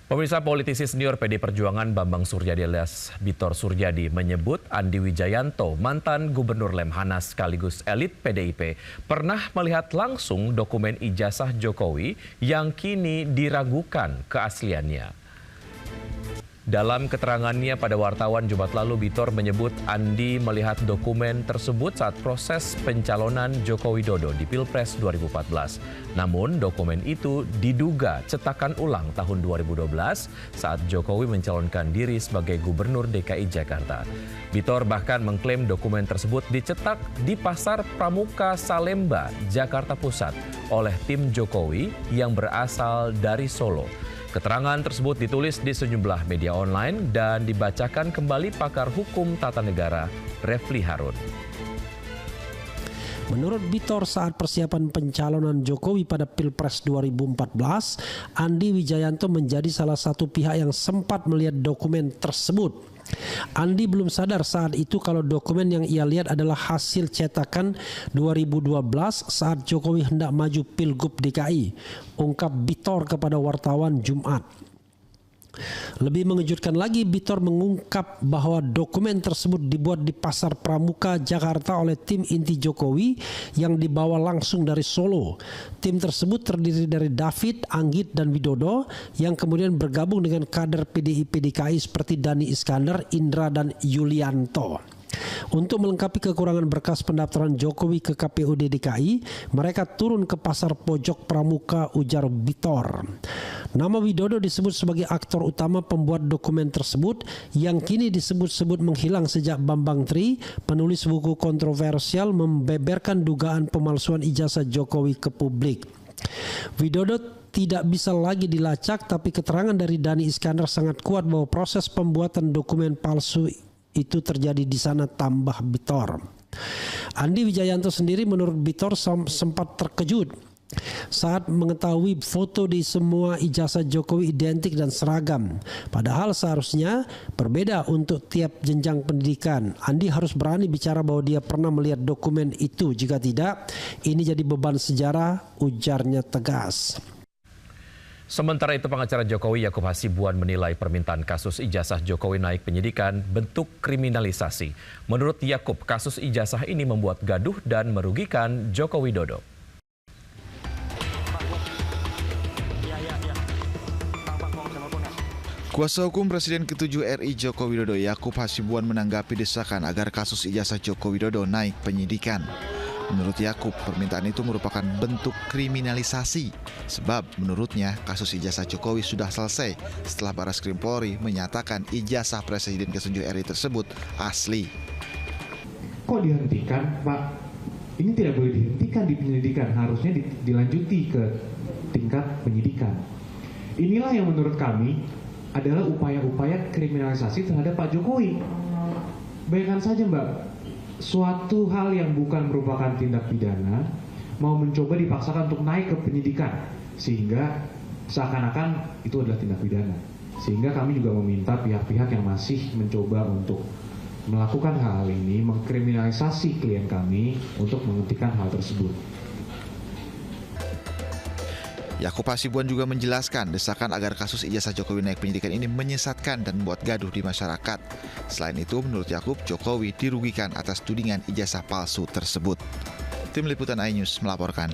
Pemirsa, politisi senior PD Perjuangan Bambang Suryadi alias Bitor Suryadi menyebut Andi Wijayanto, mantan Gubernur Lemhanas sekaligus elit PDIP, pernah melihat langsung dokumen ijazah Jokowi yang kini diragukan keasliannya. Dalam keterangannya pada wartawan Jumat lalu, Bitor menyebut Andi melihat dokumen tersebut saat proses pencalonan Joko Widodo di Pilpres 2014. Namun dokumen itu diduga cetakan ulang tahun 2012 saat Jokowi mencalonkan diri sebagai Gubernur DKI Jakarta. Bitor bahkan mengklaim dokumen tersebut dicetak di Pasar Pramuka Salemba, Jakarta Pusat oleh tim Jokowi yang berasal dari Solo. Keterangan tersebut ditulis di sejumlah media online dan dibacakan kembali pakar hukum tata negara Refli Harun. Menurut Bitor, saat persiapan pencalonan Jokowi pada Pilpres 2014, Andi Wijayanto menjadi salah satu pihak yang sempat melihat dokumen tersebut. Andi belum sadar saat itu kalau dokumen yang ia lihat adalah hasil cetakan 2012 saat Jokowi hendak maju Pilgub DKI, ungkap Bitor kepada wartawan Jumat. Lebih mengejutkan lagi, Bitor mengungkap bahwa dokumen tersebut dibuat di Pasar Pramuka, Jakarta oleh tim inti Jokowi yang dibawa langsung dari Solo. Tim tersebut terdiri dari David, Anggit, dan Widodo yang kemudian bergabung dengan kader PDIP DKI seperti Dani Iskandar, Indra, dan Yulianto. Untuk melengkapi kekurangan berkas pendaftaran Jokowi ke KPUD DKI, mereka turun ke Pasar Pojok Pramuka, ujar Bitor. Nama Widodo disebut sebagai aktor utama pembuat dokumen tersebut yang kini disebut-sebut menghilang sejak Bambang Tri, penulis buku kontroversial, membeberkan dugaan pemalsuan ijazah Jokowi ke publik. Widodo tidak bisa lagi dilacak, tapi keterangan dari Dani Iskandar sangat kuat bahwa proses pembuatan dokumen palsu itu terjadi di sana, tambah Bitor. Andi Wijayanto sendiri menurut Bitor sempat terkejut saat mengetahui foto di semua ijazah Jokowi identik dan seragam. Padahal seharusnya berbeda untuk tiap jenjang pendidikan. Andi harus berani bicara bahwa dia pernah melihat dokumen itu. Jika tidak, ini jadi beban sejarah, ujarnya tegas. Sementara itu, pengacara Jokowi Yakub Hasibuan menilai permintaan kasus ijazah Jokowi naik penyidikan bentuk kriminalisasi. Menurut Yakub, kasus ijazah ini membuat gaduh dan merugikan Joko Widodo. Kuasa hukum Presiden ke-7 RI Joko Widodo Yakub Hasibuan menanggapi desakan agar kasus ijazah Joko Widodo naik penyidikan. Menurut Yakub, permintaan itu merupakan bentuk kriminalisasi. Sebab menurutnya kasus ijazah Jokowi sudah selesai setelah Barreskrim Polri menyatakan ijazah Presiden ke-7 RI tersebut asli. Kok dihentikan, Pak? Ini tidak boleh dihentikan di penyelidikan, harusnya dilanjuti ke tingkat penyidikan. Inilah yang menurut kami adalah upaya-upaya kriminalisasi terhadap Pak Jokowi. Bayangkan saja, Mbak, suatu hal yang bukan merupakan tindak pidana mau mencoba dipaksakan untuk naik ke penyidikan sehingga seakan-akan itu adalah tindak pidana. Sehingga kami juga meminta pihak-pihak yang masih mencoba untuk melakukan hal ini mengkriminalisasi klien kami untuk menghentikan hal tersebut. Yakub Hasibuan juga menjelaskan desakan agar kasus ijazah Jokowi naik penyidikan ini menyesatkan dan membuat gaduh di masyarakat. Selain itu, menurut Yakub, Jokowi dirugikan atas tudingan ijazah palsu tersebut. Tim Liputan iNews melaporkan.